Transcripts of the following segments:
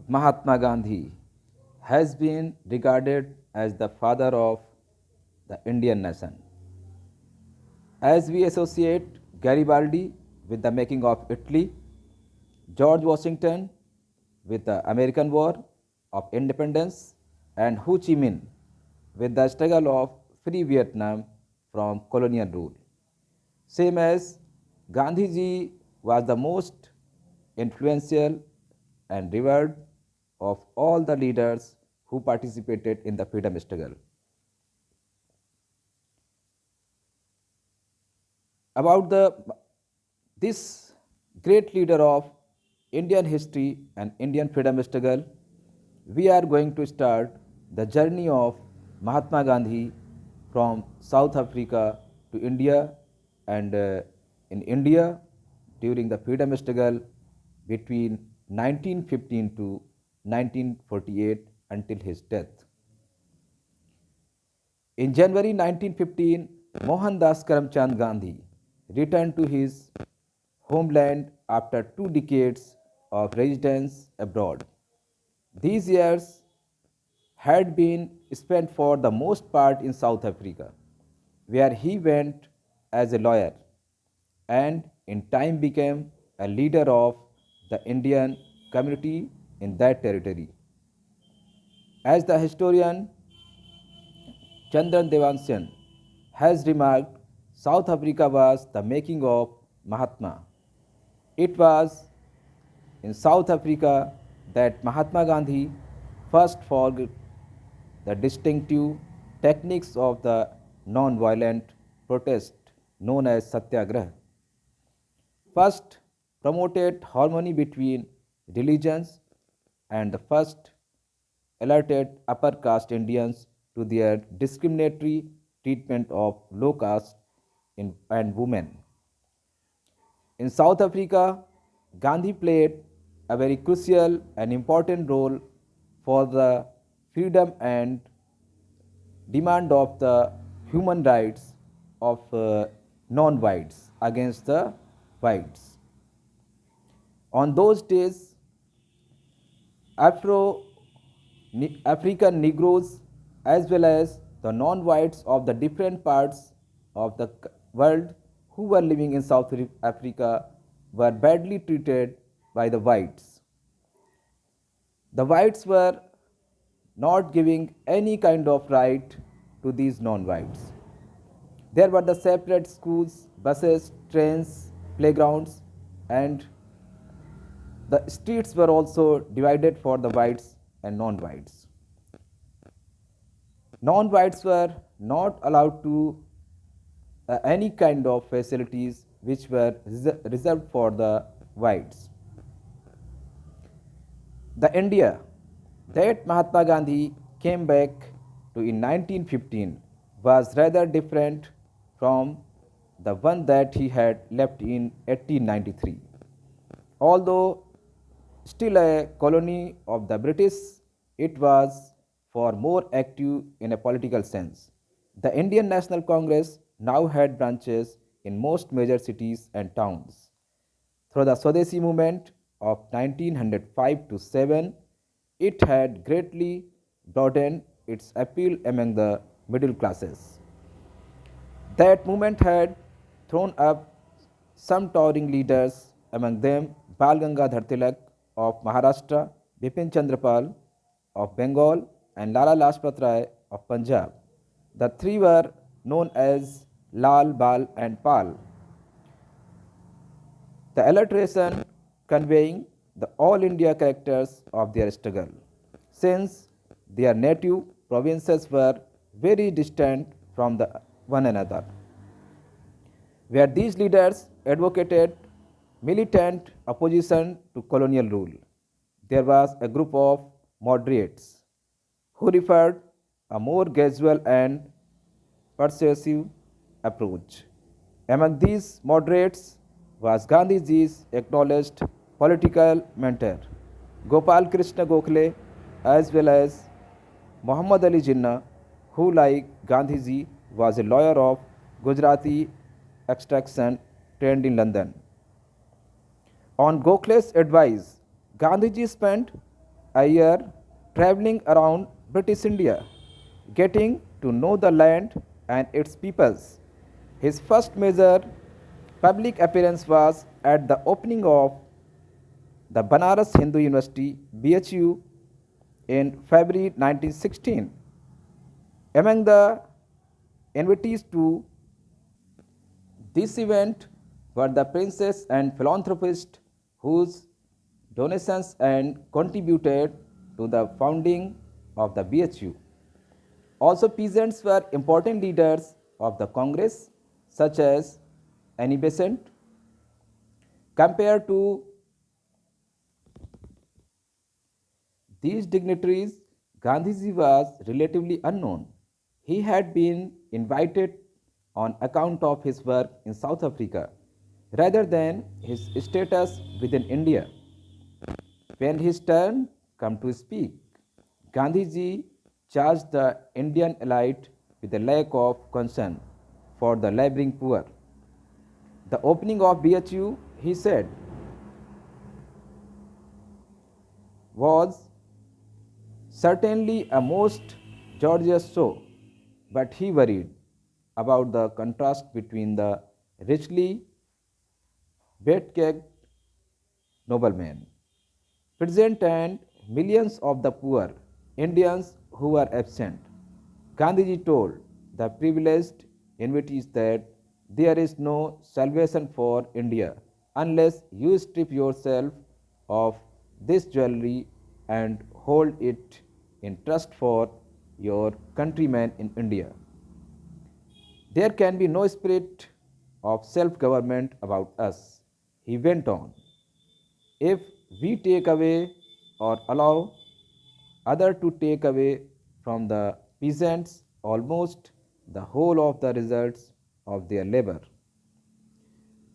Mahatma Gandhi has been regarded as the father of the Indian nation. As we associate Garibaldi with the making of Italy, George Washington with the American War of Independence, and Ho Chi Minh with the struggle of free Vietnam from colonial rule. Same as Gandhiji was the most influential and revered of all the leaders who participated in the freedom struggle. About this great leader of Indian history and Indian freedom struggle, we are going to start the journey of Mahatma Gandhi from South Africa to India and in India during the freedom struggle between 1915 to 1948 until his death. In January 1915, Mohandas Karamchand Gandhi returned to his homeland after 2 decades of residence abroad. These years had been spent for the most part in South Africa, where he went as a lawyer and in time became a leader of the Indian community in that territory. As the historian Chandran Devansan has remarked, South Africa was the making of Mahatma. It was in South Africa that Mahatma Gandhi first forged the distinctive techniques of the non-violent protest known as Satyagraha. First promoted harmony between religions and the first alerted upper caste Indians to their discriminatory treatment of low caste and women. In South Africa, Gandhi played a very crucial and important role for the freedom and demand of the human rights of non-whites against the whites. On those days, Afro African Negroes as well as the non-whites of the different parts of the world who were living in South Africa were badly treated by the whites. The whites were not giving any kind of right to these non-whites. There were the separate schools, buses, trains, playgrounds, and the streets were also divided for the whites and non-whites. Non-whites were not allowed to any kind of facilities which were reserved for the whites. The India that Mahatma Gandhi came back to in 1915 was rather different from the one that he had left in 1893. Although still a colony of the British, it was for more active in a political sense. The Indian National Congress now had branches in most major cities and towns. Through the Swadeshi movement of 1905 to 7, it had greatly broadened its appeal among the middle classes. That movement had thrown up some towering leaders, among them Bal Gangadhar Tilak of Maharashtra, Bipin Chandrapal of Bengal, and Lala Lajpat Rai of Punjab. The three were known as Lal, Bal, and Pal. The alliteration conveying the all India characters of their struggle, since their native provinces were very distant from one another, where these leaders advocated militant opposition to colonial rule. There was a group of moderates who preferred a more gradual and persuasive approach. Among these moderates was Gandhiji's acknowledged political mentor, Gopal Krishna Gokhale, as well as Muhammad Ali Jinnah, who, like Gandhiji, was a lawyer of Gujarati extraction trained in London. On Gokhale's advice, Gandhiji spent a year traveling around British India, getting to know the land and its peoples. His first major public appearance was at the opening of the Banaras Hindu University BHU in February 1916. Among the invitees to this event were the princes and philanthropists whose donations and contributed to the founding of the BHU. Also, peasants were important leaders of the Congress, such as Annie Besant. Compared to these dignitaries, Gandhiji was relatively unknown. He had been invited on account of his work in South Africa rather than his status within India. When his turn came to speak, Gandhiji charged the Indian elite with a lack of concern for the laboring poor. The opening of BHU, he said, was certainly a most gorgeous show, but he worried about the contrast between the richly bed-caked noblemen present and millions of the poor Indians who were absent. Gandhiji told the privileged invitees that there is no salvation for India unless you strip yourself of this jewelry and hold it in trust for your countrymen in India. There can be no spirit of self government about us. He went on. If we take away or allow other to take away from the peasants almost the whole of the results of their labor,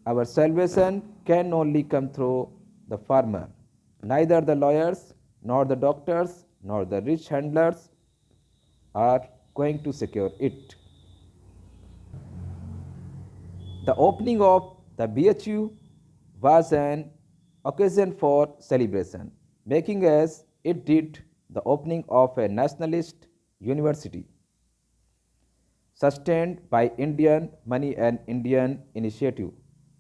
our salvation can only come through the farmer. Neither the lawyers, nor the doctors, nor the rich handlers are going to secure it. The opening of the BHU was an occasion for celebration, making as it did the opening of a nationalist university sustained by Indian money and Indian initiative,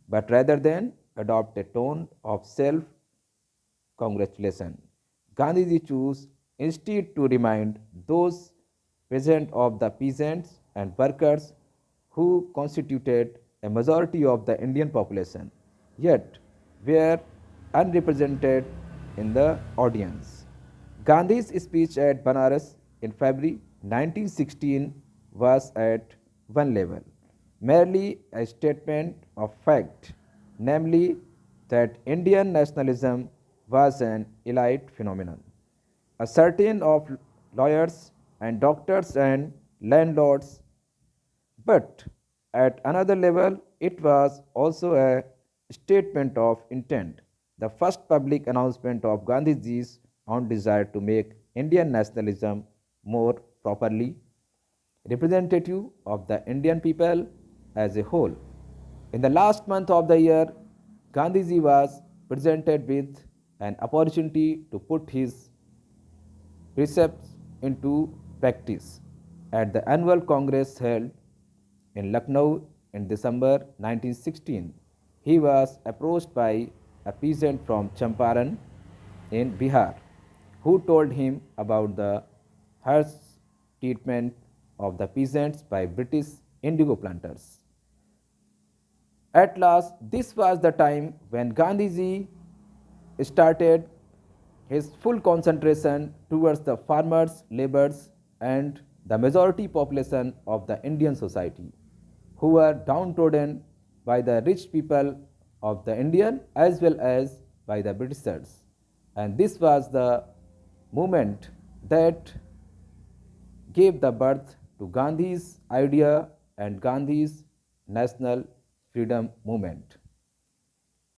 but rather than adopt a tone of self congratulation, Gandhiji chose instead to remind those present of the peasants and workers who constituted a majority of the Indian population, yet were unrepresented in the audience. Gandhi's speech at Banaras in February 1916 was at one level, merely a statement of fact, namely that Indian nationalism was an elite phenomenon. A certain of lawyers and doctors and landlords, but at another level, it was also a statement of intent, the first public announcement of Gandhiji's own desire to make Indian nationalism more properly representative of the Indian people as a whole. In the last month of the year, Gandhiji was presented with an opportunity to put his precepts into practice at the annual Congress held in Lucknow in December 1916. He was approached by a peasant from Champaran in Bihar who told him about the harsh treatment of the peasants by British indigo planters. At last, this was the time when Gandhiji started his full concentration towards the farmers, laborers, and the majority population of the Indian society, who were downtrodden by the rich people of the Indian as well as by the Britishers. And this was the movement that gave the birth to Gandhi's idea and Gandhi's national freedom movement.